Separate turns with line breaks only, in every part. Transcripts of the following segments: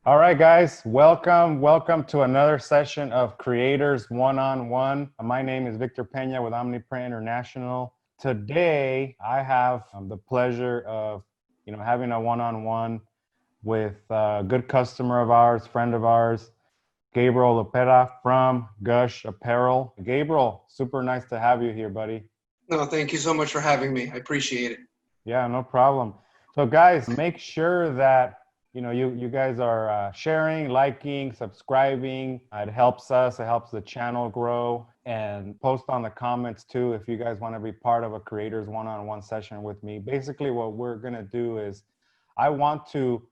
All right, guys, welcome to another session of Creators One-on-One. My name is Victor Pena with OmniPrint International. Today, I have the pleasure of, having a one-on-one with a good customer of ours, friend of ours, Gabriel Lopera from GUSH Apparel. Gabriel, super nice to have you here, buddy.
No, thank you so much for having me. I appreciate it.
Yeah, no problem. So guys, make sure that you guys are sharing, liking, subscribing. It helps us, it helps the channel grow, and post on the comments too if you guys want to be part of a creators one-on-one session with me. Basically what we're going to do is I want to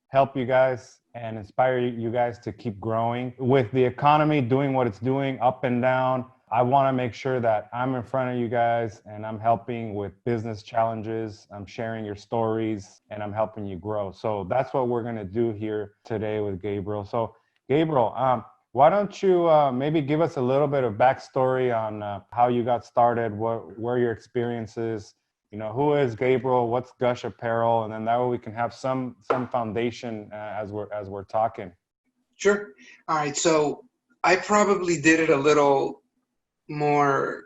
help you guys and inspire you guys to keep growing. With the economy doing what it's doing up and down, I want to make sure that I'm in front of you guys and I'm helping with business challenges. I'm sharing your stories and I'm helping you grow. So that's what we're going to do here today with Gabriel. So Gabriel, why don't you maybe give us a little bit of backstory on how you got started, where your experience is, who is Gabriel, what's GUSH Apparel, and then that way we can have some foundation as we're talking.
Sure. All right. So I probably did it a little more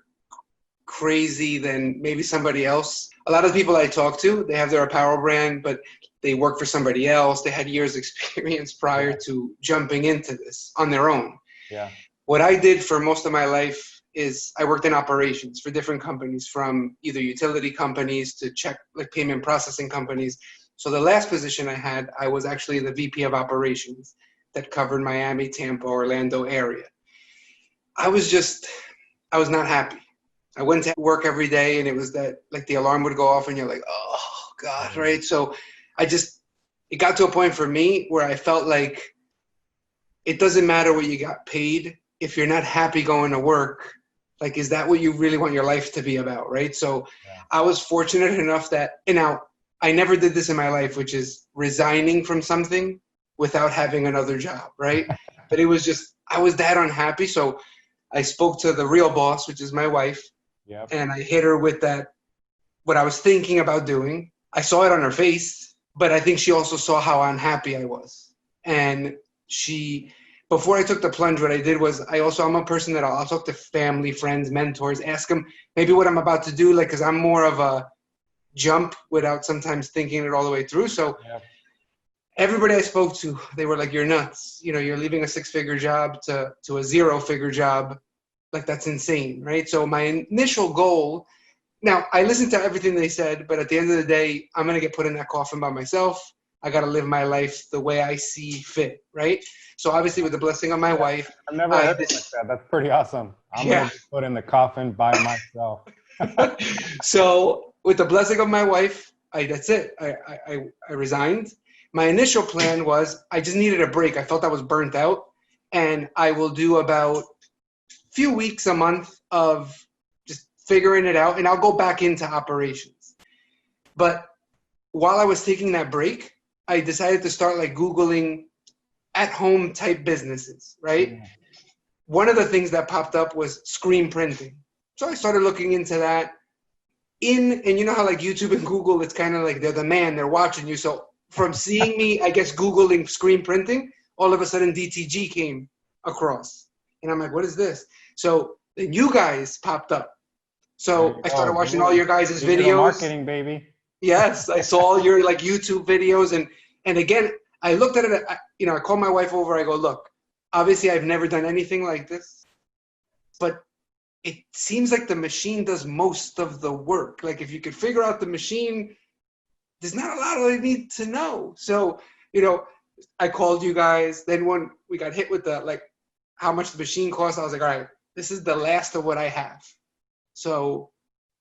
crazy than maybe somebody else. A lot of the people I talk to, they have their apparel brand, but they work for somebody else. They had years experience prior to jumping into this on their own.
Yeah.
What I did for most of my life is I worked in operations for different companies, from either utility companies to payment processing companies. So the last position I had, I was actually the VP of operations that covered Miami, Tampa, Orlando area. I was not happy. I went to work every day and it was that, like, the alarm would go off and you're like, oh God, right? So it got to a point for me where I felt like it doesn't matter what you got paid. If you're not happy going to work, like, is that what you really want your life to be about, right? So I was fortunate enough that, and now I never did this in my life, which is resigning from something without having another job, right? But it was just, I was that unhappy. So I spoke to the real boss, which is my wife, and I hit her with that, what I was thinking about doing. I saw it on her face, but I think she also saw how unhappy I was. And before I took the plunge, what I did was I'm a person that I'll talk to family, friends, mentors, ask them maybe what I'm about to do, like, because I'm more of a jump without sometimes thinking it all the way through. So everybody I spoke to, they were like, you're nuts. You're leaving a 6-figure job to a 0-figure job. Like, that's insane, right? So my initial goal, now I listened to everything they said, but at the end of the day, I'm going to get put in that coffin by myself. I got to live my life the way I see fit, right? So obviously with the blessing of my wife.
I've never heard it like that. That's pretty awesome. I'm going to be put in the coffin by myself.
So with the blessing of my wife, that's it. I resigned. My initial plan was I just needed a break. I felt I was burnt out, and I will do about a few weeks, a month of just figuring it out, and I'll go back into operations. But while I was taking that break, I decided to start Googling at-home type businesses, right? Yeah. One of the things that popped up was screen printing. So I started looking into that. And you know how YouTube and Google, it's kind of like they're the man, they're watching you. So from seeing me, I guess, Googling screen printing, all of a sudden DTG came across. And I'm like, what is this? So then you guys popped up. So I started watching all your guys' videos.
Marketing, baby.
Yes, I saw all your YouTube videos, and again, I looked at it. I called my wife over. I go, look, obviously I've never done anything like this, but it seems like the machine does most of the work. Like, if you could figure out the machine, there's not a lot I need to know. So I called you guys. Then when we got hit with how much the machine costs, I was like, all right, this is the last of what I have. So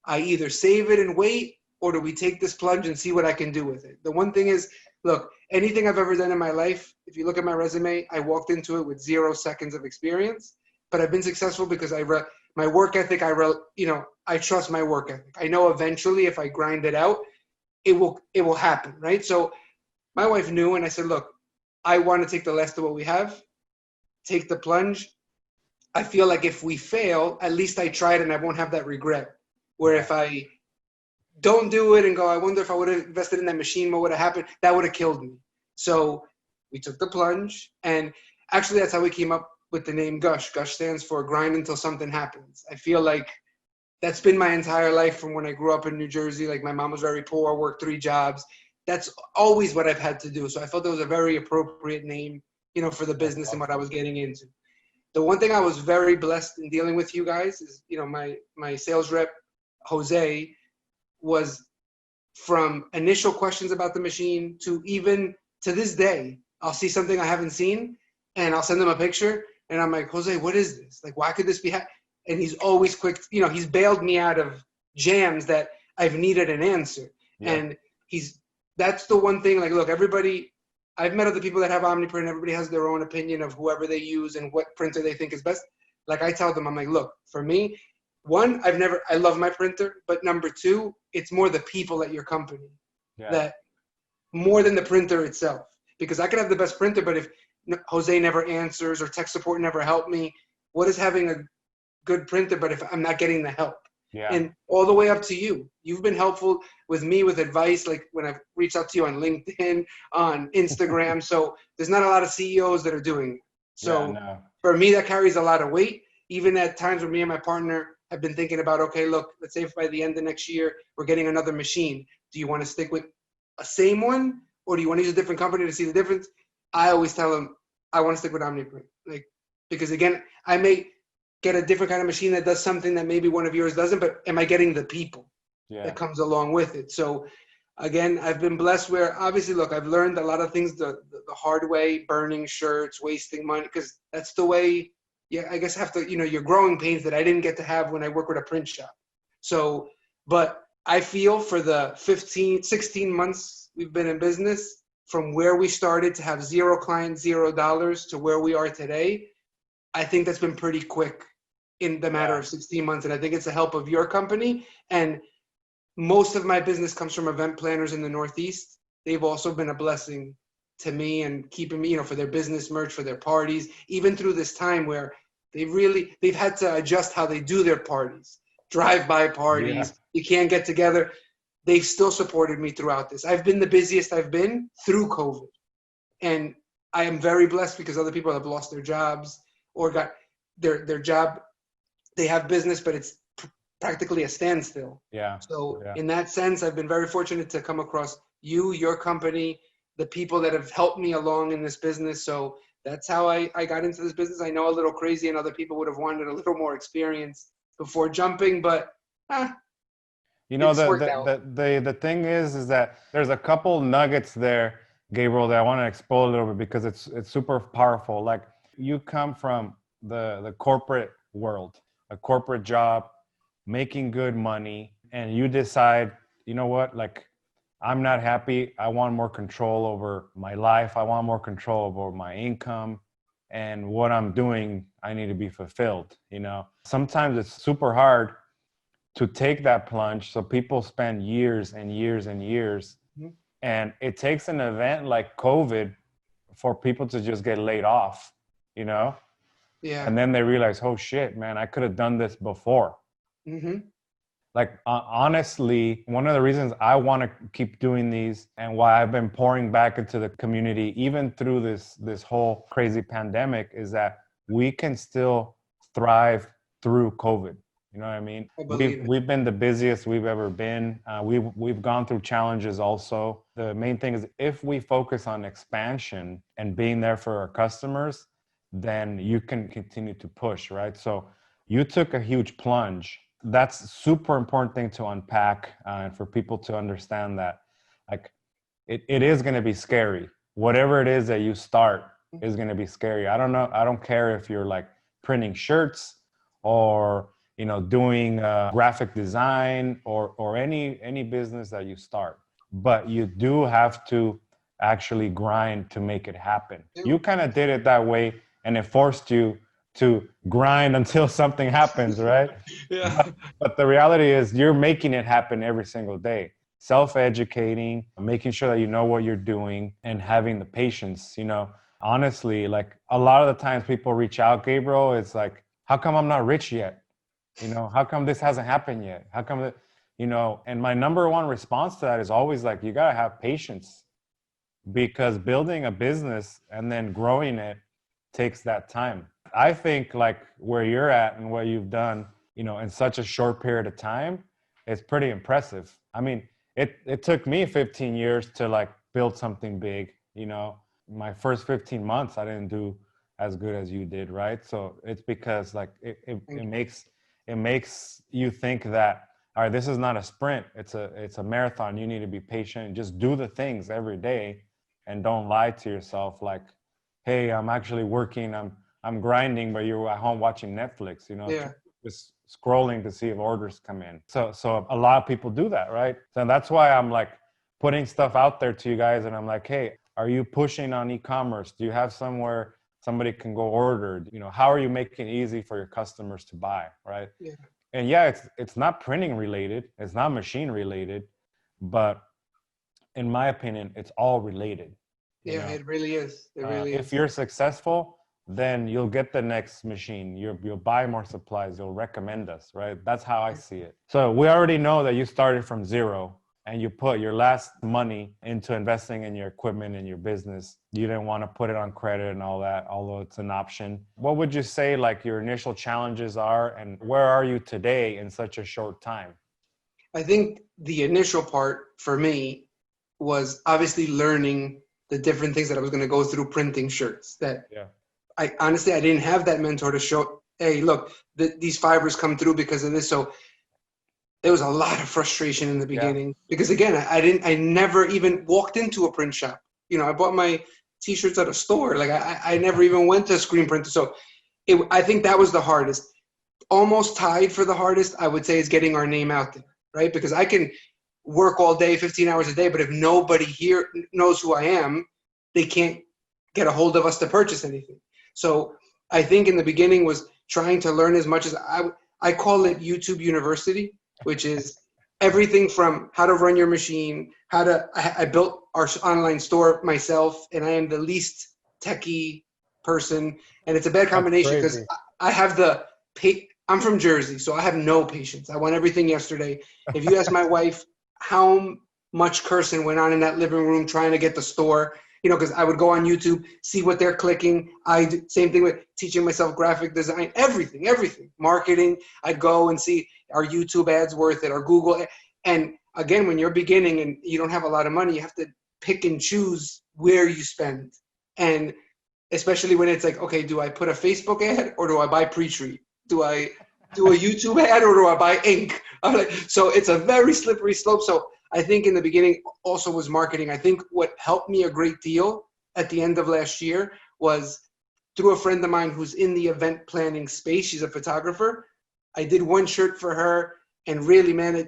I either save it and wait, or do we take this plunge and see what I can do with it? The one thing is, look, anything I've ever done in my life, if you look at my resume, I walked into it with 0 seconds of experience, but I've been successful because my work ethic, I trust my work ethic. I know eventually if I grind it out, it will happen, right? So my wife knew, and I said, look, I want to take the last of what we have, take the plunge. I feel like if we fail, at least I tried and I won't have that regret. Where if I don't do it and go, I wonder if I would have invested in that machine, what would have happened? That would have killed me. So we took the plunge, and actually that's how we came up with the name GUSH. GUSH stands for grind until something happens. I feel like that's been my entire life from when I grew up in New Jersey. Like my mom was very poor, worked 3 jobs. That's always what I've had to do. So I felt it was a very appropriate name, you know, for the
That's
business and what I
awesome.
was getting into. The one thing I was very blessed in dealing with you guys is, you know, my sales rep, Jose, was from initial questions about the machine to even to this day, I'll see something I haven't seen and I'll send him a picture and I'm like, Jose, what is this? Like, why could this be? And he's always quick. You know, he's bailed me out of jams that I've needed an answer.
Yeah.
And that's the one thing. Like, look, everybody, I've met other people that have OmniPrint. Everybody has their own opinion of whoever they use and what printer they think is best. Like I tell them, I'm like, look, for me, one, I love my printer, but number two, it's more the people at your company
Yeah.
that more than the printer itself. Because I could have the best printer, but if Jose never answers or tech support never helped me, what is having a good printer, but if I'm not getting the help?
Yeah.
And all the way up to you. You've been helpful with me with advice, like when I've reached out to you on LinkedIn, on Instagram. So there's not a lot of CEOs that are doing it.
Yeah.
So
No.
for me, that carries a lot of weight. Even at times where me and my partner have been thinking about, okay, look, let's say if by the end of next year we're getting another machine, do you want to stick with a same one or do you want to use a different company to see the difference? I always tell them I want to stick with OmniPrint, like, because again, I may get a different kind of machine that does something that maybe one of yours doesn't, but am I getting the people that comes along with it? So again, I've been blessed where obviously, look, I've learned a lot of things the hard way, burning shirts, wasting money, because that's the way, yeah, I guess have to, you know, your growing pains that I didn't get to have when I work with a print shop. So, but I feel for the 16 months we've been in business, from where we started to have 0 clients, $0 to where we are today, I think that's been pretty quick in the matter of 16 months. And I think it's the help of your company. And most of my business comes from event planners in the Northeast. They've also been a blessing to me and keeping me, you know, for their business merch, for their parties, even through this time where they've had to adjust how they do their parties, drive-by
Yeah.
parties. You can't get together. They've still supported me throughout this. I've been the busiest I've been through COVID. And I am very blessed because other people have lost their jobs or got their job. They have business, but it's practically a standstill.
Yeah.
So
Yeah.
in that sense, I've been very fortunate to come across you, your company, the people that have helped me along in this business. So that's how I got into this business. I know a little crazy and other people would have wanted a little more experience before jumping, but
You know,
it's worked out.
the thing is that there's a couple nuggets there, Gabriel, that I want to explore a little bit because it's super powerful. Like you come from the corporate world, a corporate job, making good money, and you decide, you know what, like I'm not happy. I want more control over my life. I want more control over my income and what I'm doing. I need to be fulfilled. You know, sometimes it's super hard to take that plunge. So people spend years and years and years.
Mhm.
And it takes an event like COVID for people to just get laid off, you know?
Yeah.
And then they realize, oh shit, man, I could have done this before.
Mm-hmm.
Like, honestly, one of the reasons I want to keep doing these and why I've been pouring back into the community, even through this whole crazy pandemic, is that we can still thrive through COVID. You know what I mean?
I
We've
believe it.
we've been the busiest we've ever been. We've gone through challenges also. The main thing is if we focus on expansion and being there for our customers, then you can continue to push, right? So you took a huge plunge. That's a super important thing to unpack and for people to understand that like it is going to be scary. Whatever it is that you start is going to be scary. I don't know. I don't care if you're like printing shirts or you know doing graphic design or any business that you start, but you do have to actually grind to make it happen. You kind of did it that way and it forced you to grind until something happens, right?
Yeah.
But the reality is you're making it happen every single day. Self-educating, making sure that you know what you're doing and having the patience, you know. Honestly, like a lot of the times people reach out, Gabriel, it's like, how come I'm not rich yet? You know, how come this hasn't happened yet? How come that, you know, and my number one response to that is always like, you got to have patience. because building a business and then growing it takes that time. I think like where you're at and what you've done, you know, in such a short period of time, is pretty impressive. I mean, it took me 15 years to like build something big, you know. My first 15 months, I didn't do as good as you did, right? So it's because like it makes you think that, all right, this is not a sprint, it's a marathon. You need to be patient, just do the things every day, and don't lie to yourself like, hey, I'm actually working, I'm grinding, but you're at home watching Netflix, you know,
Yeah.
just scrolling to see if orders come in. So a lot of people do that, right? So that's why I'm like putting stuff out there to you guys, and I'm like, hey, are you pushing on e-commerce? Do you have somewhere somebody can go order? You know, how are you making it easy for your customers to buy, right?
Yeah.
And yeah, it's not printing related, it's not machine related, but in my opinion, it's all related. You
Yeah,
know,
it really is. It really
if
is.
you're successful, then you'll get the next machine. You'll buy more supplies. You'll recommend us, right? That's how I see it. So we already know that you started from zero and you put your last money into investing in your equipment and your business. You didn't want to put it on credit and all that, although it's an option. What would you say like your initial challenges are, and where are you today in such a short time?
I think the initial part for me was obviously learning the different things that I was going to go through printing shirts. That
Yeah.
I honestly, I didn't have that mentor to show, hey, look, these fibers come through because of this. So there was a lot of frustration in the
Yeah.
beginning because again, I never even walked into a print shop. You know, I bought my t-shirts at a store. Like I never even went to a screen printer. So I think that was the hardest. Almost tied for the hardest, I would say, is getting our name out there, right? Because I can work all day, 15 hours a day, but if nobody here knows who I am, they can't get a hold of us to purchase anything. So I think in the beginning was trying to learn as much as I call it YouTube University, which is everything from how to run your machine, I built our online store myself, and I am the least techie person. And it's a bad
That's
combination because
crazy.
I have I'm from Jersey, so I have no patience. I want everything yesterday. If you ask my wife how much cursing went on in that living room trying to get the store, you know, because I would go on YouTube, see what they're clicking. Same thing with teaching myself graphic design, everything, marketing. I'd go and see, are YouTube ads worth it, or Google. And again, when you're beginning and you don't have a lot of money, you have to pick and choose where you spend. And especially when it's like, okay, do I put a Facebook ad or do I buy pre-treat? Do I do a YouTube ad or do I buy ink? I'm like, so it's a very slippery slope. So I think in the beginning also was marketing. I think what helped me a great deal at the end of last year was through a friend of mine who's in the event planning space. She's a photographer. I did one shirt for her, and really, man,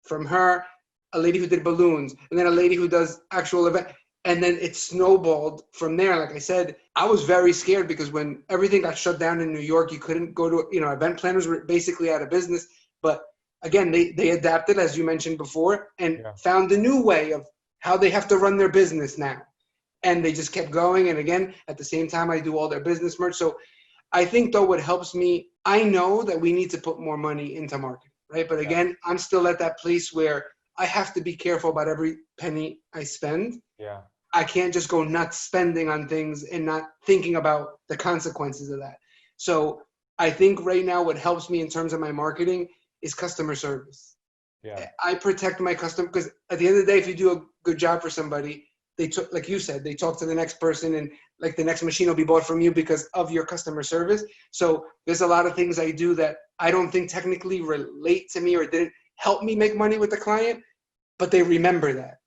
from her, a lady who did balloons, and then a lady who does actual event. And then it snowballed from there. Like I said, I was very scared because when everything got shut down in New York, you couldn't go to, event planners were basically out of business. But again, they adapted, as you mentioned before, and found a new way of how they have to run their business now. And they just kept going. And again, at the same time, I do all their business merch. So I think, though, what helps me, I know that we need to put more money into marketing, right? But again, I'm still at that place where I have to be careful about every penny I spend.
Yeah.
I can't just go nuts spending on things and not thinking about the consequences of that. So I think right now what helps me in terms of my marketing is customer service.
Yeah.
I protect my customer because at the end of the day, if you do a good job for somebody, like you said, they talk to the next person, and like the next machine will be bought from you because of your customer service. So there's a lot of things I do that I don't think technically relate to me or didn't help me make money with the client, but they remember that.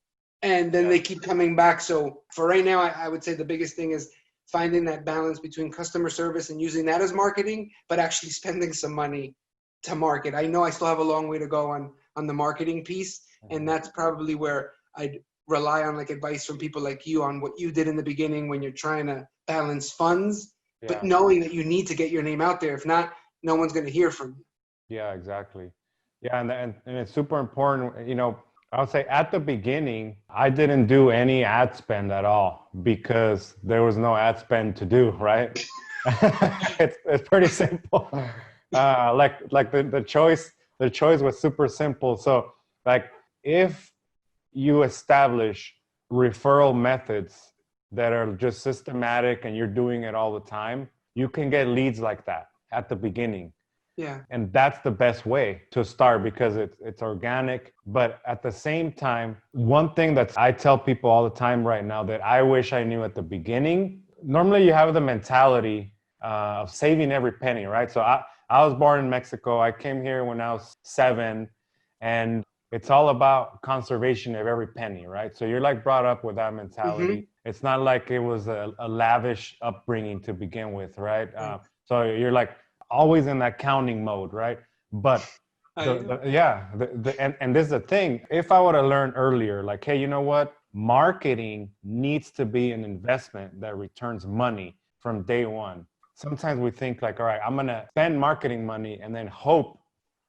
And then they keep coming back. So for right now, I would say the biggest thing is finding that balance between customer service and using that as marketing, but actually spending some money to market. I know I still have a long way to go on the marketing piece. And that's probably where I'd rely on like advice from people like you on what you did in the beginning when you're trying to balance funds, but knowing that you need to get your name out there. If not, no one's going to hear from you.
Yeah, exactly. Yeah, and it's super important, I would say at the beginning, I didn't do any ad spend at all because there was no ad spend to do, right? It's pretty simple. Like the choice was super simple. So like if you establish referral methods that are just systematic and you're doing it all the time, you can get leads like that at the beginning.
Yeah.
And that's the best way to start because it's organic. But at the same time, one thing that I tell people all the time right now that I wish I knew at the beginning, normally you have the mentality of saving every penny, right? So I was born in Mexico. I came here when I was 7, and it's all about conservation of every penny, right? So you're like brought up with that mentality.
Mm-hmm.
It's not like it was a lavish upbringing to begin with, right? So you're like always in that counting mode, right? But and this is the thing. If I would have learned earlier, like, hey, you know what? Marketing needs to be an investment that returns money from day one. Sometimes we think like, all right, I'm gonna spend marketing money and then hope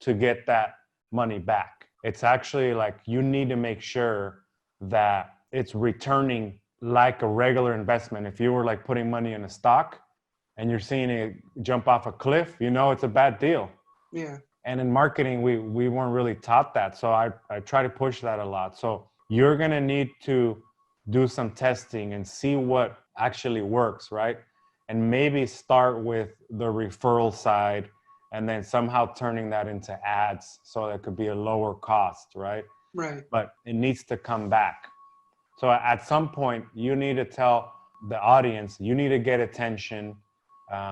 to get that money back. It's actually like you need to make sure that it's returning like a regular investment. If you were like putting money in a stock and you're seeing it jump off a cliff, you know it's a bad deal.
Yeah.
And in marketing, we weren't really taught that. So I try to push that a lot. So you're gonna need to do some testing and see what actually works, right? And maybe start with the referral side and then somehow turning that into ads so that could be a lower cost, right?
Right.
But it needs to come back. So at some point, you need to tell the audience, you need to get attention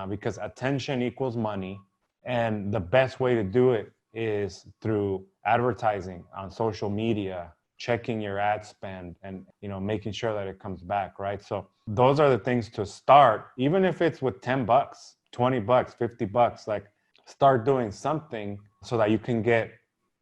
because attention equals money. And the best way to do it is through advertising on social media, checking your ad spend and, you know, making sure that it comes back, right? So those are the things to start, even if it's with $10, $20, $50, like start doing something so that you can get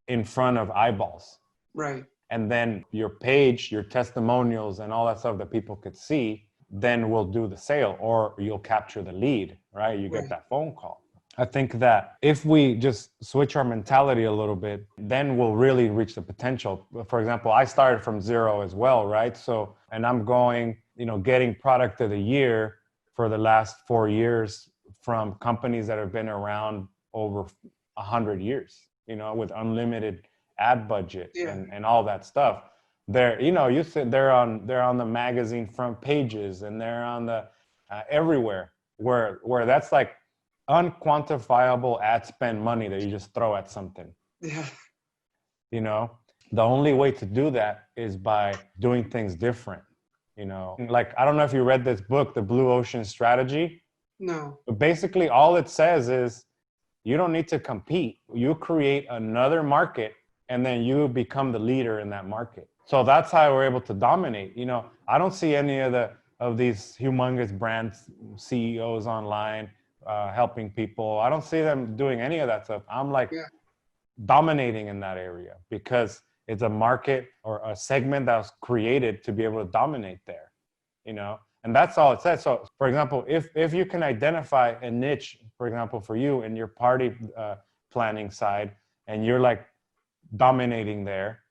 in front of eyeballs.
Right.
And then your page, your testimonials and all that stuff that people could see, then will do the sale or you'll capture the lead, right? You get that phone call. I think that if we just switch our mentality a little bit, then we'll really reach the potential. For example, I started from zero as well, right? So, and I'm going, you know, getting product of the year for the last 4 years from companies that have been around over 100 years, you know, with unlimited ad budget and all that stuff. They're, you know, you said they're on the magazine front pages and they're on the everywhere where that's like unquantifiable ad spend money that you just throw at something.
Yeah.
You know, the only way to do that is by doing things different. You know, like, I don't know if you read this book, The Blue Ocean Strategy.
No.
But basically all it says is you don't need to compete. You create another market and then you become the leader in that market. So that's how we're able to dominate. You know, I don't see any of these humongous brands CEOs online helping people. I don't see them doing any of that stuff. I'm like dominating in that area because it's a market or a segment that was created to be able to dominate there, you know, and that's all it says. So for example, if you can identify a niche, for example, for you in your party planning side, and you're like dominating there,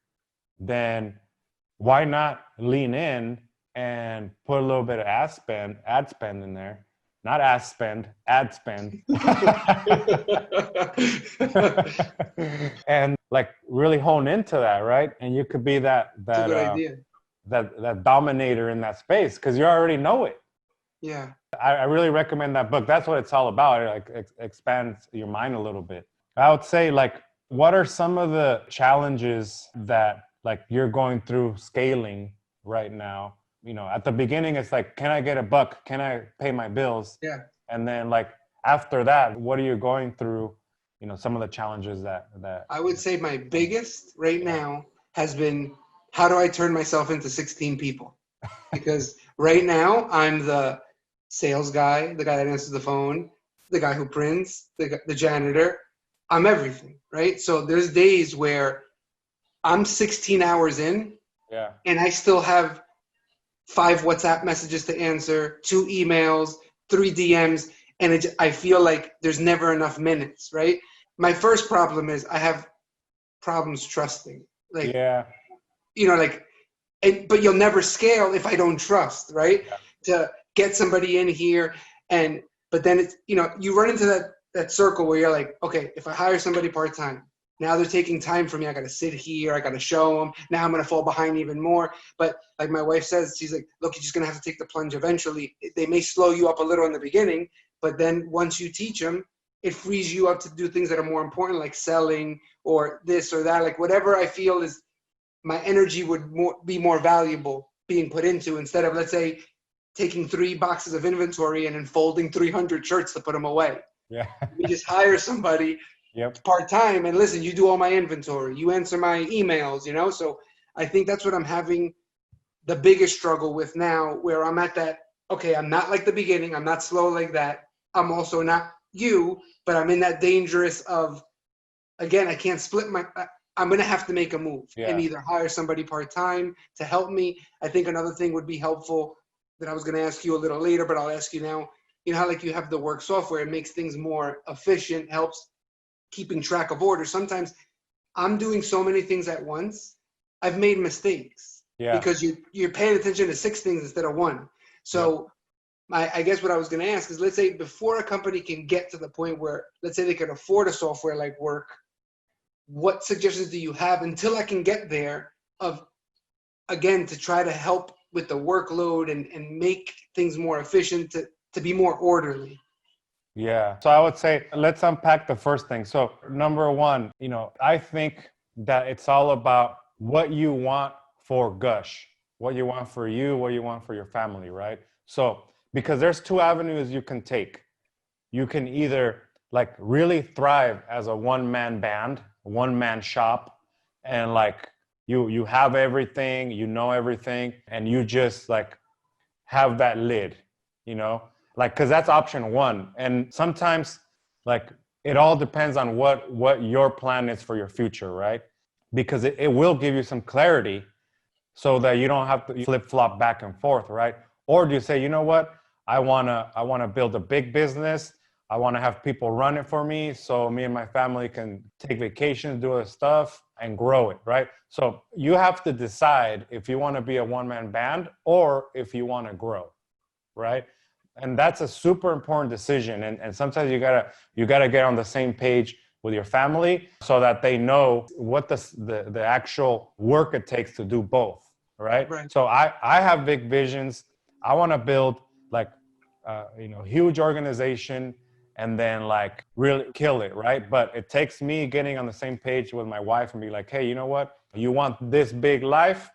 then why not lean in and put a little bit of ad spend in there. Not ass spend, ad spend. And like really hone into that, right? And you could be that
good idea.
that dominator in that space because you already know it.
Yeah.
I really recommend that book. That's what it's all about. It like expands your mind a little bit. I would say, like, what are some of the challenges that like you're going through scaling right now? You know, at the beginning, it's like, can I get a buck? Can I pay my bills?
Yeah.
And then like after that, what are you going through? You know, some of the challenges that
I would say my biggest right now has been, how do I turn myself into 16 people? Because right now I'm the sales guy, the guy that answers the phone, the guy who prints, the janitor. I'm everything, right? So there's days where I'm 16 hours in and I still have 5 WhatsApp messages to answer, 2 emails, 3 DMs, and I feel like there's never enough minutes, right? My first problem is I have problems trusting. Like, you know, like, but you'll never scale if I don't trust, right? To get somebody in here, but then it's, you know, you run into that circle where you're like, okay, if I hire somebody part-time, Now they're taking time from me. I got to sit here. I got to show them. Now I'm going to fall behind even more. But like my wife says, she's like, look, you're just going to have to take the plunge eventually. They may slow you up a little in the beginning, but then once you teach them, it frees you up to do things that are more important, like selling or this or that, like whatever I feel is my energy would be more valuable being put into, instead of, let's say, taking 3 boxes of inventory and then folding 300 shirts to put them away.
Yeah.
We just hire somebody part-time and listen, you do all my inventory, you answer my emails, you know? So I think that's what I'm having the biggest struggle with now, where I'm at that, okay, I'm not like the beginning, I'm not slow like that. I'm also not you, but I'm in that dangerous of, again, I can't split I'm going to have to make a move and either hire somebody part-time to help me. I think another thing would be helpful that I was going to ask you a little later, but I'll ask you now. You know how like you have the work software, it makes things more efficient, helps keeping track of orders. Sometimes I'm doing so many things at once, I've made mistakes because you're paying attention to 6 things instead of 1. So I guess what I was going to ask is, let's say before a company can get to the point where, let's say they can afford a software like Work, what suggestions do you have until I can get there of, again, to try to help with the workload and make things more efficient, to be more orderly?
Yeah. So I would say, let's unpack the first thing. So number one, I think that it's all about what you want for GUSH, what you want for you, what you want for your family, right? So, because there's 2 avenues you can take. You can either like really thrive as a one-man band, one-man shop, and like you have everything, you know everything, and you just like have that lid, like, because that's option 1. And sometimes like it all depends on what your plan is for your future, right? Because it will give you some clarity so that you don't have to flip-flop back and forth, right? Or do you say, you know what, I wanna build a big business, I want to have people run it for me so me and my family can take vacations, do other stuff, and grow it, right? So you have to decide if you want to be a one-man band or if you want to grow, right? And that's a super important decision. And sometimes you gotta get on the same page with your family so that they know what the actual work it takes to do both, right? So I have big visions. I want to build like huge organization and then like really kill it, right? But it takes me getting on the same page with my wife and be like, hey, you know what? You want this big life?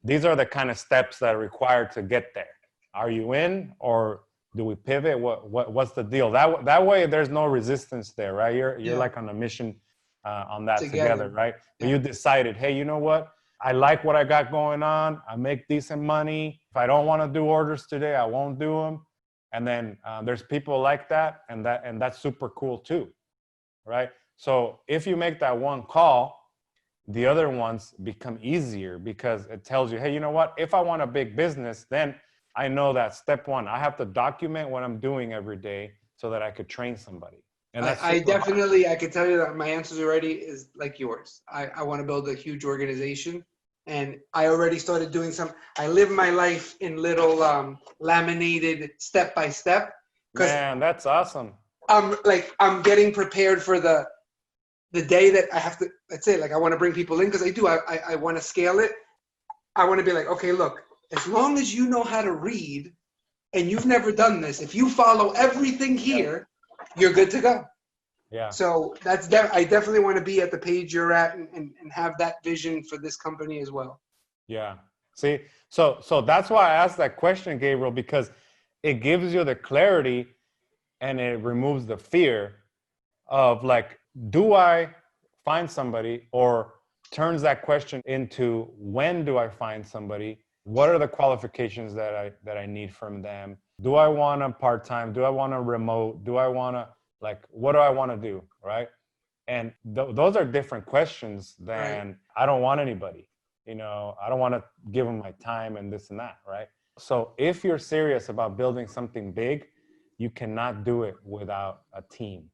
These are the kind of steps that are required to get there. Are you in, or do we pivot? What's the deal? That way there's no resistance there, right? You're like on a mission on that together, right? But you decided, hey, you know what? I like what I got going on. I make decent money. If I don't want to do orders today, I won't do them. And then there's people like that, and that's super cool too, right? So if you make that one call, the other ones become easier because it tells you, hey, you know what? If I want a big business, then I know that step 1, I have to document what I'm doing every day so that I could train somebody. And that's
I definitely, I can tell you that my answers already is like yours. I want to build a huge organization. And I already started doing I live my life in little laminated step by step.
Man, that's awesome.
I'm getting prepared for the day that I have to, let's say, like I want to bring people in, because I want to scale it. I want to be like, okay, look, as long as you know how to read and you've never done this, if you follow everything here, you're good to go.
Yeah.
So that's I definitely want to be at the page you're at and have that vision for this company as well.
Yeah. See, so that's why I asked that question, Gabriel, because it gives you the clarity and it removes the fear of like, do I find somebody, or turns that question into, when do I find somebody? What are the qualifications that I need from them? Do I want a part-time? Do I want a remote? Do I want to, like, what do I want to do, right? And those are different questions than, I don't want anybody, I don't want to give them my time and this and that, right? So if you're serious about building something big, you cannot do it without a team.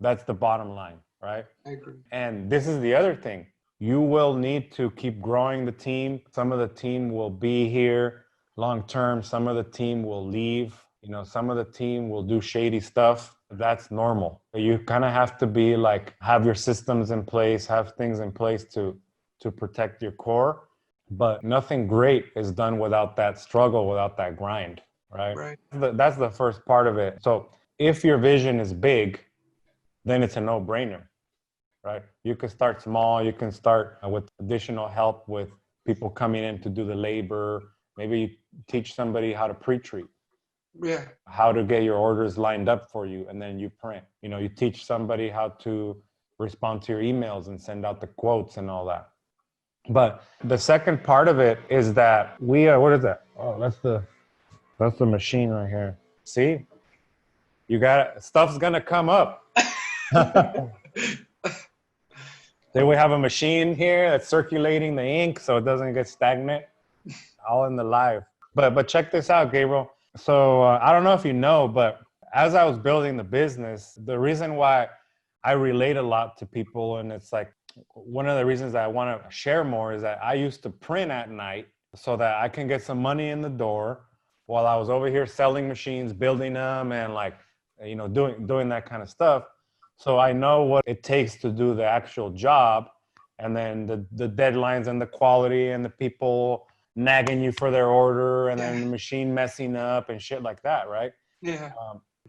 That's the bottom line, right?
I agree.
And this is the other thing. You will need to keep growing the team. Some of the team will be here long term. Some of the team will leave. Some of the team will do shady stuff. That's normal. You kind of have to be like, have your systems in place, have things in place to protect your core. But nothing great is done without that struggle, without that grind, right?
Right.
That's the first part of it. So if your vision is big, then it's a no-brainer, right? You can start small. You can start with additional help with people coming in to do the labor. Maybe you teach somebody how to pre-treat,
Yeah.
how to get your orders lined up for you, and then you print. You know, you teach somebody how to respond to your emails and send out the quotes and all that. But the second part of it is that what is that? Oh, that's the machine right here. See, stuff's gonna come up. Then we have a machine here that's circulating the ink so it doesn't get stagnant. All in the live. But check this out, Gabriel. So I don't know if you know, but as I was building the business, the reason why I relate a lot to people, and it's like one of the reasons that I want to share more, is that I used to print at night so that I can get some money in the door while I was over here selling machines, building them, and like, you know, doing that kind of stuff. So I know what it takes to do the actual job, and then the deadlines and the quality and the people nagging you for their order, and then the machine messing up and shit like that, right?
Yeah.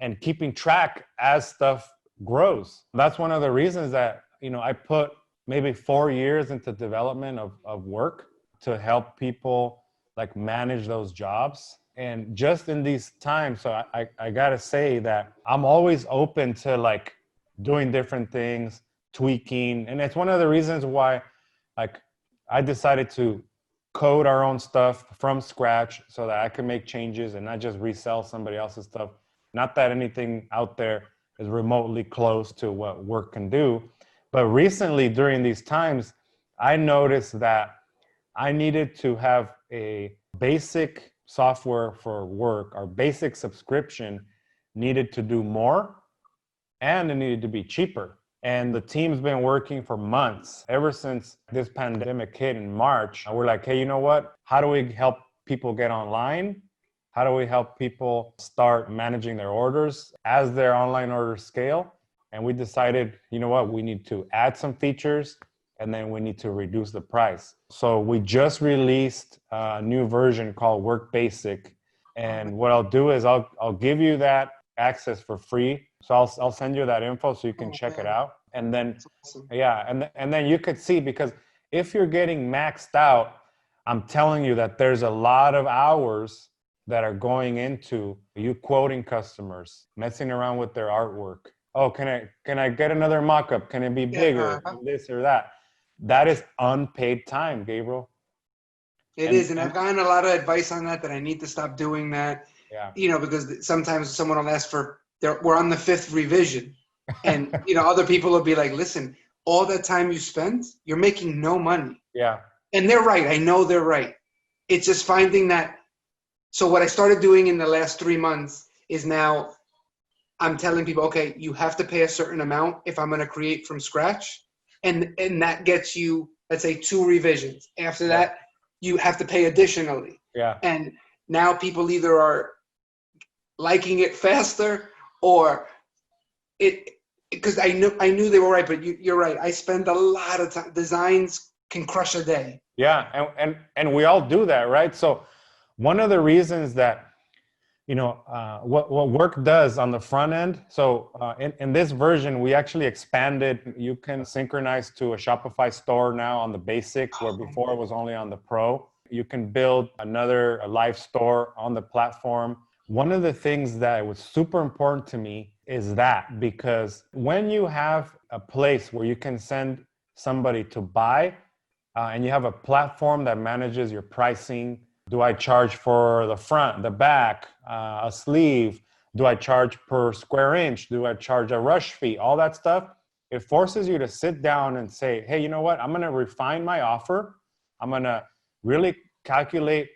And keeping track as stuff grows. That's one of the reasons that, you know, I put maybe 4 years into development of work to help people like manage those jobs. And just in these times, so I gotta say that I'm always open to like doing different things, tweaking. And it's one of the reasons why like I decided to code our own stuff from scratch so that I can make changes and not just resell somebody else's stuff. Not that anything out there is remotely close to what work can do. But recently during these times, I noticed that I needed to have a basic software for work. Our basic subscription needed to do more, and it needed to be cheaper. And the team's been working for months, ever since this pandemic hit in March. We're like, hey, you know what? How do we help people get online? How do we help people start managing their orders as their online orders scale? And we decided, you know what? We need to add some features, and then we need to reduce the price. So we just released a new version called Work Basic. And what I'll do is I'll give you that access for free. So I'll send you that info so you can check it out. And then,
Awesome.
and then you could see, because if you're getting maxed out, I'm telling you that there's a lot of hours that are going into you quoting customers, messing around with their artwork. Oh, can I get another mock-up? Can it be bigger? This or that. That is unpaid time, Gabriel.
It is, and I've gotten a lot of advice on that I need to stop doing that.
Yeah.
You know, because sometimes someone will ask we're on the 5th revision, and you know, other people will be like, listen, all that time you spent, you're making no money.
Yeah.
And they're right. I know they're right. It's just finding that. So what I started doing in the last 3 months is now I'm telling people, okay, you have to pay a certain amount if I'm going to create from scratch. And that gets you, let's say, 2 revisions. After that, you have to pay additionally.
Yeah.
And now people either are liking it faster or because I knew they were right, but you're right. I spend a lot of time. Designs can crush a day.
Yeah, and we all do that, right? So one of the reasons that, you know, what work does on the front end. So in this version, we actually expanded. You can synchronize to a Shopify store now on the basic, where before it was only on the pro. You can build a live store on the platform. One of the things that was super important to me is that, because when you have a place where you can send somebody to buy, and you have a platform that manages your pricing. Do I charge for the front, the back, a sleeve? Do I charge per square inch? Do I charge a rush fee? All that stuff. It forces you to sit down and say, hey, you know what? I'm going to refine my offer. I'm going to really calculate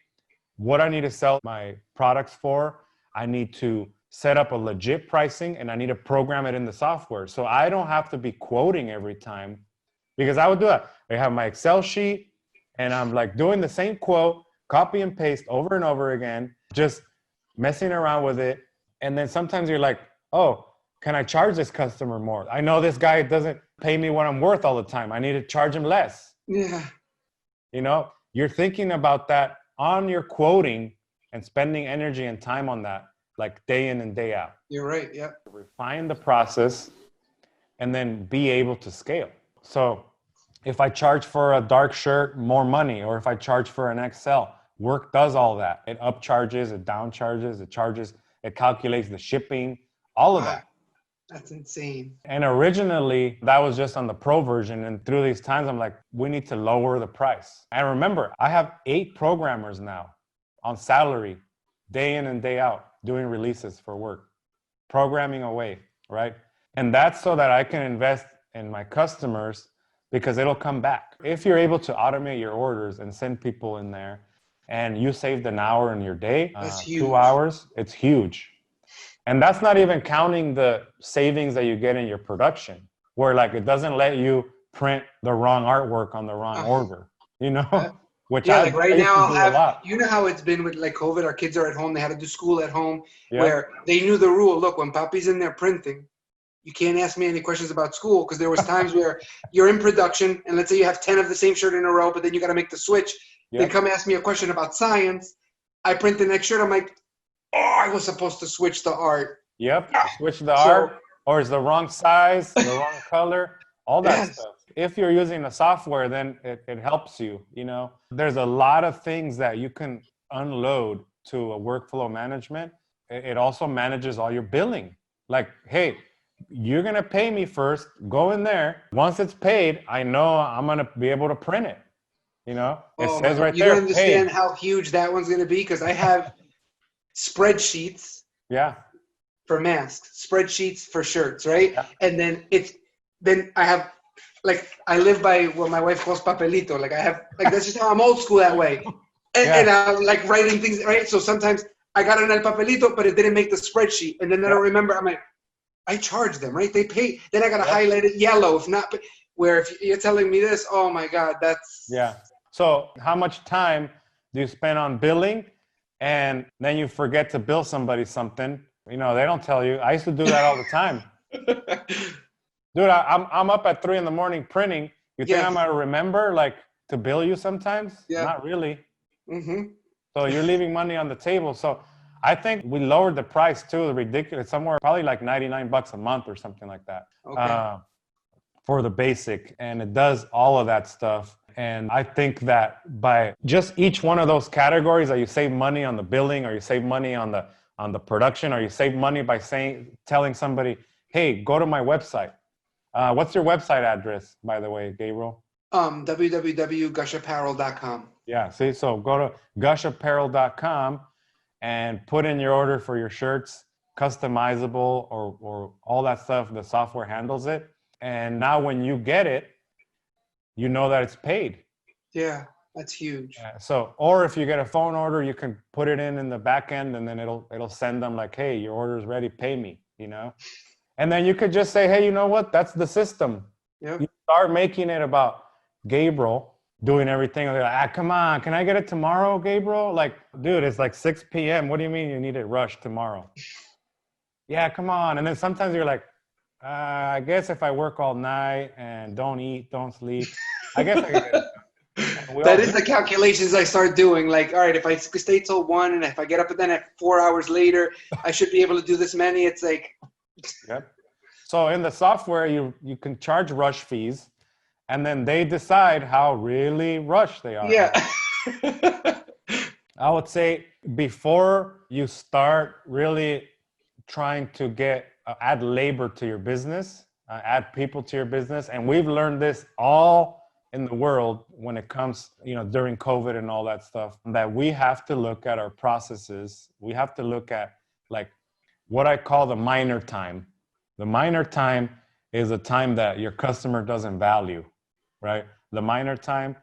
what I need to sell my products for. I need to set up a legit pricing, and I need to program it in the software. So I don't have to be quoting every time, because I would do that. I have my Excel sheet, and I'm like doing the same quote, copy and paste over and over again, just messing around with it. And then sometimes you're like, oh, can I charge this customer more? I know this guy doesn't pay me what I'm worth all the time. I need to charge him less.
Yeah.
You know, you're thinking about that on your quoting and spending energy and time on that, like day in and day out.
You're right. Yeah.
Refine the process and then be able to scale. So if I charge for a dark shirt, more money, or if I charge for an XL, work does all that. It upcharges, it downcharges, it charges, it calculates the shipping, all of that.
That's insane.
And originally, that was just on the pro version. And through these times, I'm like, we need to lower the price. And remember, I have 8 programmers now on salary, day in and day out, doing releases for work, programming away, right? And that's so that I can invest in my customers because it'll come back. If you're able to automate your orders and send people in there and you saved an hour in your day,
That's huge.
2 hours, it's huge. And that's not even counting the savings that you get in your production, where like it doesn't let you print the wrong artwork on the wrong order, you know? Which
like right now I'll have, you know how it's been with like COVID, our kids are at home, they had to do school at home, where they knew the rule. Look, when Papi's in there printing, you can't ask me any questions about school, because there was times where you're in production and let's say you have 10 of the same shirt in a row, but then you got to make the switch. They come ask me a question about science. I print the next shirt. I'm like, oh, I was supposed to switch the art.
Switch the art, or is the wrong size, the wrong color, all that stuff. If you're using the software, then it helps you, you know. There's a lot of things that you can unload to a workflow management. It also manages all your billing. Like, hey, you're going to pay me first, go in there. Once it's paid, I know I'm going to be able to print it. You know, it says right there.
You don't understand how huge that one's going to be, because I have spreadsheets for masks, spreadsheets for shirts, right? And then I have, like, I live by what my wife calls papelito. Like I have, like, that's just how I'm old school that way. And I'm like writing things, right? So sometimes I got it on el papelito, but it didn't make the spreadsheet. And then I don't remember, I'm like, I charged them, right? They pay. Then I got to highlight it yellow. If not, where if you're telling me this, oh my God, that's.
Yeah. So how much time do you spend on billing, and then you forget to bill somebody something? You know, they don't tell you. I used to do that all the time. Dude, I'm up at 3 a.m. printing. You think I'm gonna remember like to bill you sometimes? Not really. So you're leaving money on the table. So I think we lowered the price too. Ridiculous, somewhere probably like $99 a month or something like that. For the basic, and it does all of that stuff. And I think that by just each one of those categories, that you save money on the billing, or you save money on the production, or you save money by telling somebody, hey, go to my website. What's your website address, by the way, Gabriel?
www.gushapparel.com.
Yeah, see, so go to gushapparel.com and put in your order for your shirts, customizable or all that stuff. The software handles it. And now when you get it, you know that it's paid.
Yeah, that's huge.
So, or if you get a phone order, you can put it in the back end, and then it'll send them like, hey, your order is ready, pay me, you know? And then you could just say, hey, you know what? That's the system. You start making it about Gabriel doing everything. They're like, come on, can I get it tomorrow, Gabriel? Like, dude, it's like 6 p.m. What do you mean you need it rushed tomorrow? Yeah, come on. And then sometimes you're like, I guess if I work all night and don't eat, don't sleep, I guess I can get it.
That is the calculations I start doing. Like, all right, if I stay till 1 and if I get up and then at 4 hours later, I should be able to do this many. It's like.
So in the software, you can charge rush fees, and then they decide how really rushed they are. I would say before you start really trying to add labor to your business, add people to your business. And we've learned this all in the world when it comes, you know, during COVID and all that stuff, that we have to look at our processes. We have to look at like what I call the minor time. The minor time is a time that your customer doesn't value, right? The minor time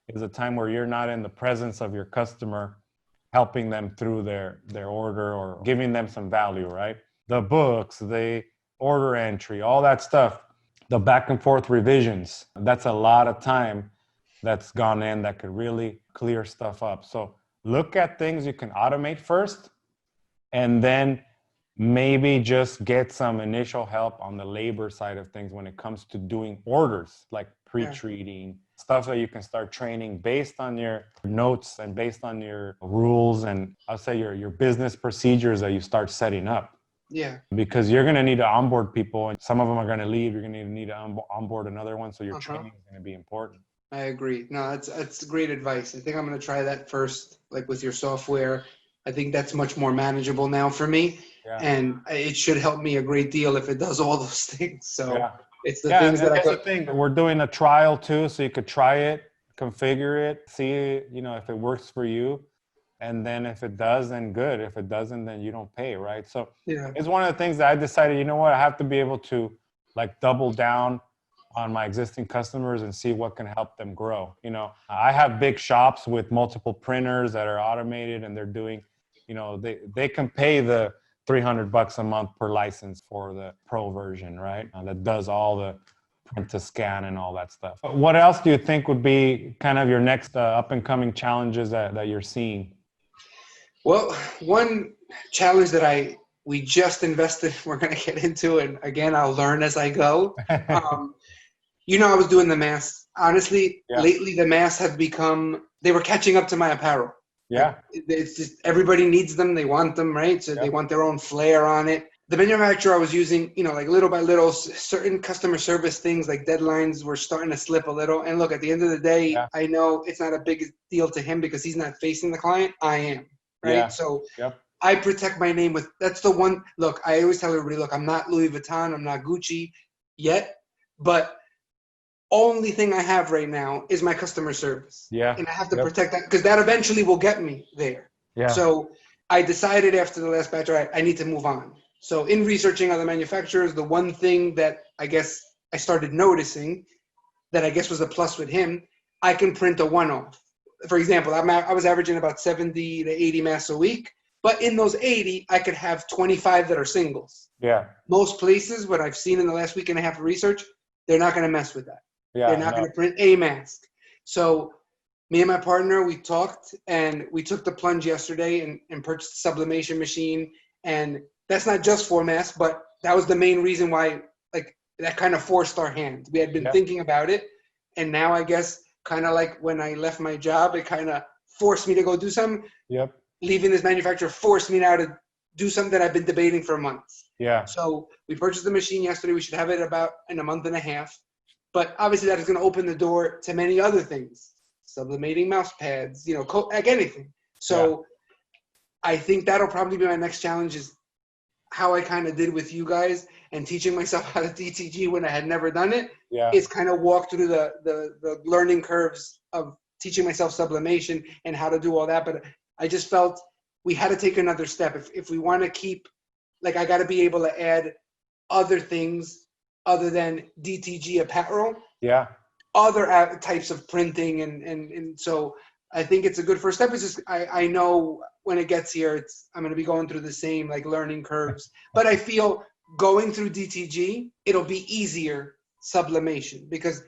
is a time where you're not in the presence of your customer, helping them through their order or giving them some value, right? The books, the order entry, all that stuff, the back and forth revisions, that's a lot of time that's gone in that could really clear stuff up. So look at things you can automate first, and then maybe just get some initial help on the labor side of things when it comes to doing orders, like pre-treating, stuff that you can start training based on your notes and based on your rules and I'll say your business procedures that you start setting up.
Yeah.
Because you're going to need to onboard people and some of them are going to leave. You're going to need to onboard another one. So your training is going to be important.
I agree. No, that's great advice. I think I'm going to try that first, like with your software. I think that's much more manageable now for me. Yeah. And it should help me a great deal if it does all those things. So it's the things that
that's the thing. We're doing a trial too. So you could try it, configure it, see, you know, if it works for you. And then if it does, then good. If it doesn't, then you don't pay, right? So it's one of the things that I decided, you know what, I have to be able to like double down on my existing customers and see what can help them grow. You know, I have big shops with multiple printers that are automated and they're doing, you know, they can pay the $300 a month per license for the pro version, right? That does all the print to scan and all that stuff. What else do you think would be kind of your next up and coming challenges that you're seeing?
Well, one challenge that we just invested, we're going to get into, and again, I'll learn as I go. You know, I was doing the masks. Honestly, lately the masks have become, they were catching up to my apparel.
Yeah.
Like, it's just, everybody needs them. They want them, right? So they want their own flair on it. The manufacturer I was using, you know, like little by little, certain customer service things like deadlines were starting to slip a little. And look, at the end of the day, I know it's not a big deal to him because he's not facing the client. I am. Right. Yeah. So I protect my name with, that's the one, look, I always tell everybody, look, I'm not Louis Vuitton, I'm not Gucci yet, but only thing I have right now is my customer service. Yeah. And I have to protect that because that eventually will get me there. Yeah. So I decided after the last batch, I need to move on. So in researching other manufacturers, the one thing that I guess I started noticing that I guess was a plus with him, I can print a one-off. For example, I was averaging about 70 to 80 masks a week, but in those 80, I could have 25 that are singles. Yeah. Most places, what I've seen in the last week and a half of research, they're not going to mess with that. Yeah, they're not going to print a mask. So me and my partner, we talked and we took the plunge yesterday and purchased a sublimation machine. And that's not just for masks, but that was the main reason why, like, that kind of forced our hand. We had been thinking about it. And now I guess kind of like when I left my job, it kind of forced me to go do something. Yep. Leaving this manufacturer forced me now to do something that I've been debating for months. Yeah. So we purchased the machine yesterday. We should have it about in a month and a half. But obviously that is going to open the door to many other things. Sublimating mouse pads, you know, like anything. So I think that'll probably be my next challenge is how I kind of did with you guys and teaching myself how to DTG when I had never done it. Yeah. Is kind of walk through the learning curves of teaching myself sublimation and how to do all that. But I just felt we had to take another step. If we want to keep, like, I got to be able to add other things other than DTG apparel. Yeah. Other types of printing. And so I think it's a good first step. It's just, I know when it gets here, I'm going to be going through the same like learning curves, but I feel going through DTG, it'll be easier sublimation because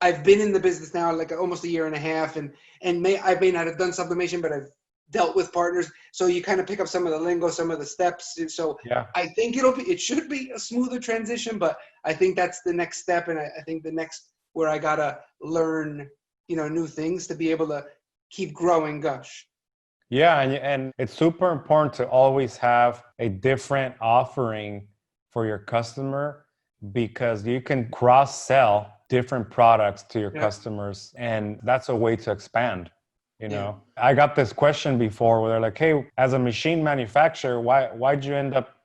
I've been in the business now like almost a year and a half and I may not have done sublimation, but I've dealt with partners. So you kind of pick up some of the lingo, some of the steps. So I think it should be a smoother transition, but I think that's the next step. And I think the next where I got to learn, you know, new things to be able to keep growing GUSH.
Yeah. And it's super important to always have a different offering for your customer because you can cross-sell different products to your customers. And that's a way to expand. You know, I got this question before where they're like, hey, as a machine manufacturer, why'd you end up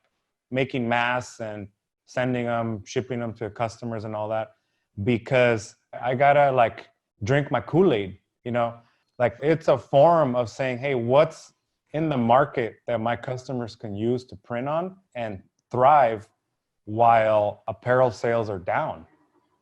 making masks and sending them, shipping them to customers and all that? Because I gotta like drink my Kool-Aid, you know, like it's a form of saying, hey, what's in the market that my customers can use to print on and thrive while apparel sales are down?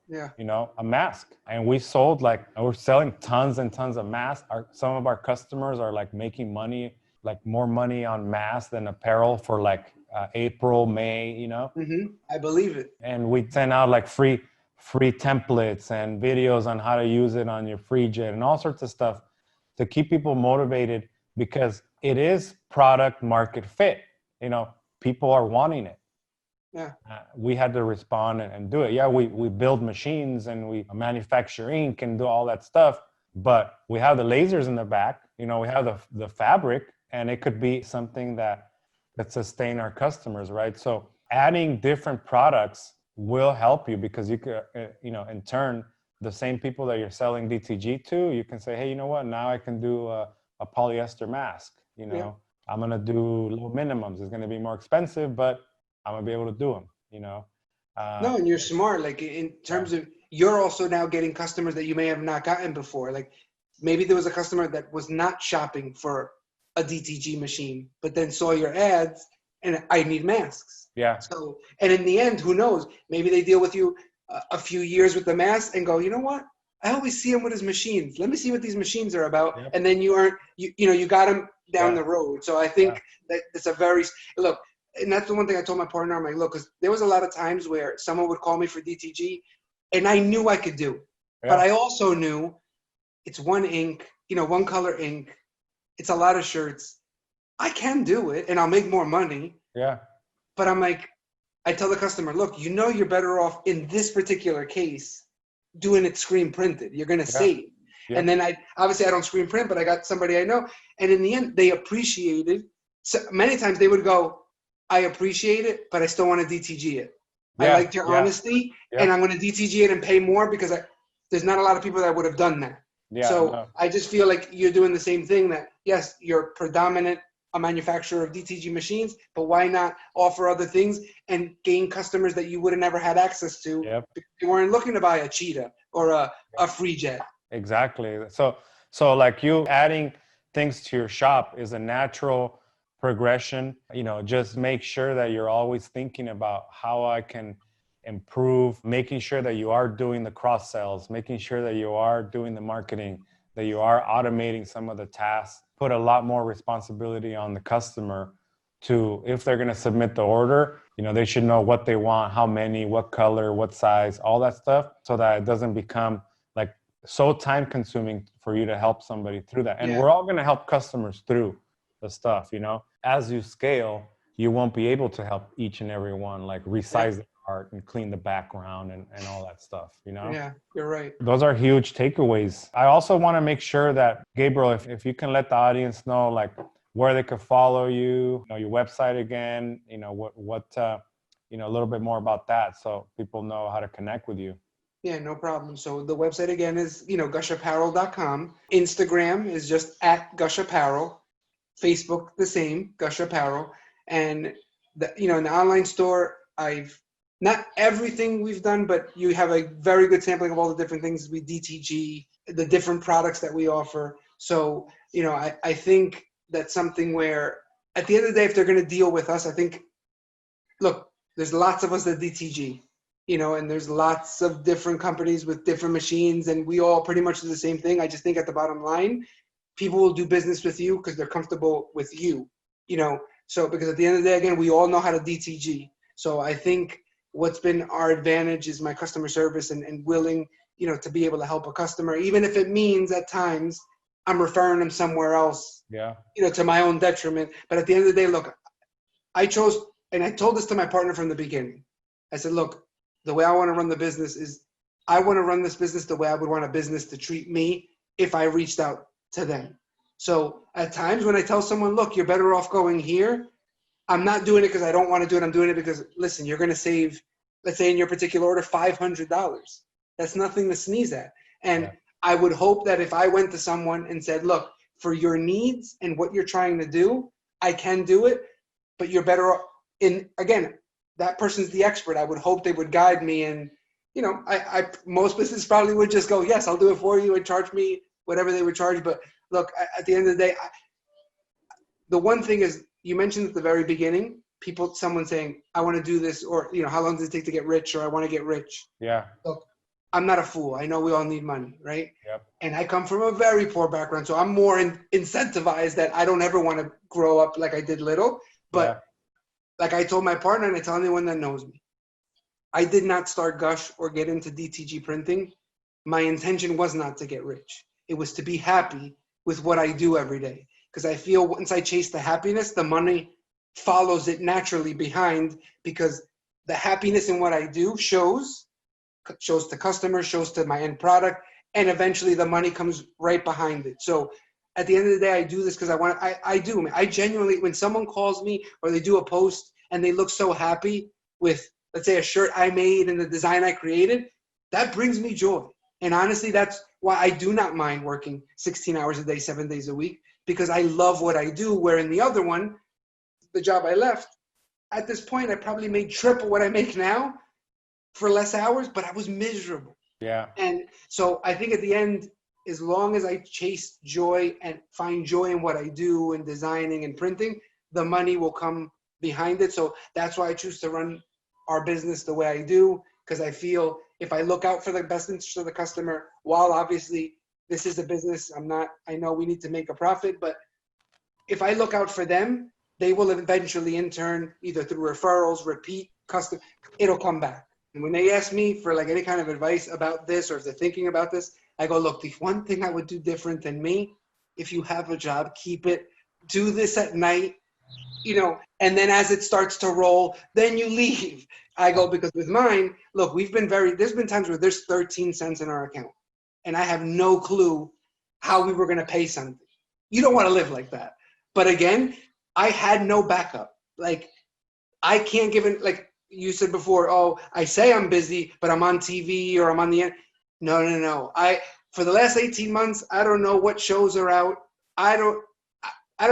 Yeah. You know, a mask. And we're selling tons and tons of masks. Some of our customers are like making money, like more money on masks than apparel for like April, May, you know?
Mm-hmm. I believe it.
And we send out like free templates and videos on how to use it on your FreeJet and all sorts of stuff to keep people motivated because it is product market fit. You know, people are wanting it.
Yeah.
We had to respond and do it. Yeah, we build machines and we manufacture ink and do all that stuff, but we have the lasers in the back. We have the fabric, and it could be something that sustain our customers, right? So adding different products will help you, because you could, in turn, the same people that you're selling DTG to, you can say, hey, you know what? Now I can do a polyester mask.
Yeah.
I'm gonna do low minimums. It's gonna be more expensive, but I'm gonna be able to do them.
No, and you're smart. Like in terms of, you're also now getting customers that you may have not gotten before. Like maybe there was a customer that was not shopping for a DTG machine, but then saw your ads and I need masks.
Yeah.
So, and in the end, who knows? Maybe they deal with you a few years with the mask and go, you know what? I always see him with his machines. Let me see what these machines are about.
Yep.
And then you got him down the road. So I think that it's a very, look, and that's the one thing I told my partner. I'm like, look, because there was a lot of times where someone would call me for DTG and I knew I could do it. But I also knew it's one ink, one color ink. It's a lot of shirts. I can do it and I'll make more money.
Yeah.
But I'm like, I tell the customer, look, you're better off in this particular case doing it screen printed. You're going to save. Yep. And then I don't screen print, but I got somebody I know. And in the end, they appreciated. So many times they would go, I appreciate it, but I still want to DTG it. I liked your honesty, and I'm going to DTG it and pay more, because there's not a lot of people that would have done that. Yeah, so I just feel like you're doing the same thing, that yes, you're predominant a manufacturer of DTG machines, but why not offer other things and gain customers that you would have never had access to because you weren't looking to buy a Cheetah or a Free Jet.
Exactly. So like you adding things to your shop is a natural progression. Just make sure that you're always thinking about how I can improve, making sure that you are doing the cross sales, making sure that you are doing the marketing, that you are automating some of the tasks. Put a lot more responsibility on the customer to, if they're going to submit the order, they should know what they want, how many, what color, what size, all that stuff, so that it doesn't become like so time consuming for you to help somebody through that. And we're all going to help customers through the stuff, as you scale, you won't be able to help each and every one, like resize the art and clean the background and all that stuff,
Yeah, you're right.
Those are huge takeaways. I also want to make sure that, Gabriel, if you can let the audience know, like, where they could follow you, your website again, what a little bit more about that, so people know how to connect with you.
Yeah, no problem. So the website again is, gushapparel.com. Instagram is just at gushapparel. Facebook, the same, Gush Apparel. And, in the online store, not everything we've done, but you have a very good sampling of all the different things we DTG, the different products that we offer. So, I think that's something where, at the end of the day, if they're going to deal with us, I think, look, there's lots of us that DTG, and there's lots of different companies with different machines, and we all pretty much do the same thing. I just think at the bottom line, people will do business with you because they're comfortable with you, So because at the end of the day, again, we all know how to DTG. So I think what's been our advantage is my customer service and willing, to be able to help a customer, even if it means at times I'm referring them somewhere else, to my own detriment. But at the end of the day, look, I chose, and I told this to my partner from the beginning. I said, look, the way I want to run the business is I want to run this business the way I would want a business to treat me if I reached out to them. So at times when I tell someone, look, you're better off going here, I'm not doing it because I don't want to do it. I'm doing it because, listen, you're going to save, let's say in your particular order, $500. That's nothing to sneeze at. And I would hope that if I went to someone and said, look, for your needs and what you're trying to do, I can do it, but you're better off again, that person's the expert. I would hope they would guide me. And, most businesses probably would just go, yes, I'll do it for you and charge me whatever they would charge. But look, at the end of the day, the one thing is, you mentioned at the very beginning, someone saying, I want to do this, or, how long does it take to get rich, or I want to get rich.
Yeah.
Look, I'm not a fool. I know we all need money, right?
Yep.
And I come from a very poor background, so I'm more incentivized that I don't ever want to grow up like I did little. But like I told my partner, and I tell anyone that knows me, I did not start GUSH or get into DTG printing. My intention was not to get rich. It was to be happy with what I do every day. Because I feel once I chase the happiness, the money follows it naturally behind, because the happiness in what I do shows to customers, shows to my end product, and eventually the money comes right behind it. So at the end of the day, I do this because I genuinely, when someone calls me or they do a post and they look so happy with, let's say, a shirt I made and the design I created, that brings me joy. And honestly, that's why I do not mind working 16 hours a day, 7 days a week, because I love what I do. Where in the other one, the job I left, at this point, I probably made triple what I make now for less hours, but I was miserable.
Yeah.
And so I think at the end, as long as I chase joy and find joy in what I do in designing and printing, the money will come behind it. So that's why I choose to run our business the way I do, because I feel if I look out for the best interest of the customer, while obviously this is a business, I know we need to make a profit, but if I look out for them, they will eventually in turn, either through referrals, repeat custom, it'll come back. And when they ask me for like any kind of advice about this, or if they're thinking about this, I go, look, the one thing I would do different than me, if you have a job, keep it, do this at night, and then as it starts to roll, then you leave. I go, because with mine, look, there's been times where there's 13 cents in our account and I have no clue how we were going to pay something. You don't want to live like that. But again, I had no backup. Like, I can't give it, like you said before, oh, I say I'm busy, but I'm on TV or I'm on the end. No. For the last 18 months, I don't know what shows are out. I don't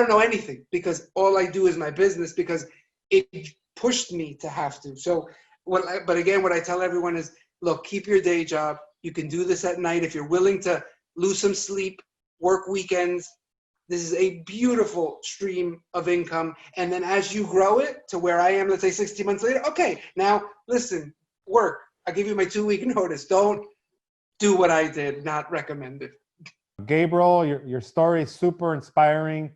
know anything, because all I do is my business, because it pushed me to have to. So, but again, what I tell everyone is, look, keep your day job. You can do this at night if you're willing to lose some sleep, work weekends. This is a beautiful stream of income. And then as you grow it to where I am, let's say 60 months later, okay, now listen, work. I'll give you my 2-week notice. Don't do what I did, not recommended.
Gabriel, your story is super inspiring.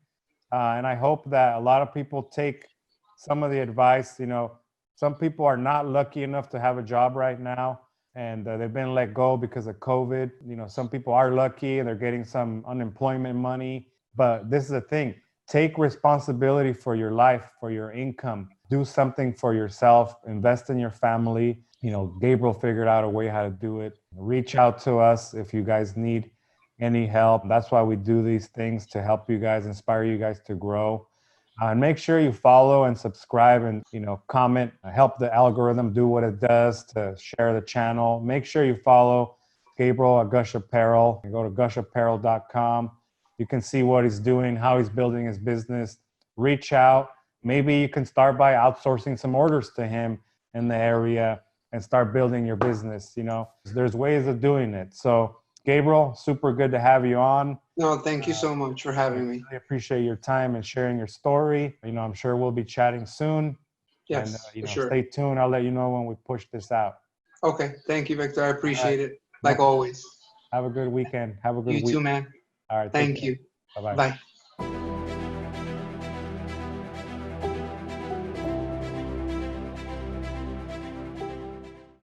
And I hope that a lot of people take some of the advice. Some people are not lucky enough to have a job right now, and they've been let go because of COVID. Some people are lucky and they're getting some unemployment money. But this is the thing. Take responsibility for your life, for your income. Do something for yourself. Invest in your family. Gabriel figured out a way how to do it. Reach out to us if you guys need any help. That's why we do these things, to help you guys, inspire you guys to grow. And make sure you follow and subscribe and comment. Help the algorithm do what it does to share the channel. Make sure you follow Gabriel at GUSH Apparel. You go to gushapparel.com. You can see what he's doing, how he's building his business. Reach out. Maybe you can start by outsourcing some orders to him in the area and start building your business. There's ways of doing it. So Gabriel, super good to have you on.
No, thank you so much for having me.
I appreciate your time and sharing your story. I'm sure we'll be chatting soon.
Yes,
And,
for sure.
Stay tuned. I'll let you know when we push this out.
Okay. Thank you, Victor. I appreciate it. Like always.
Have a good weekend. Have a good week.
You too, man.
All right.
Thank you.
Bye-bye.
Bye.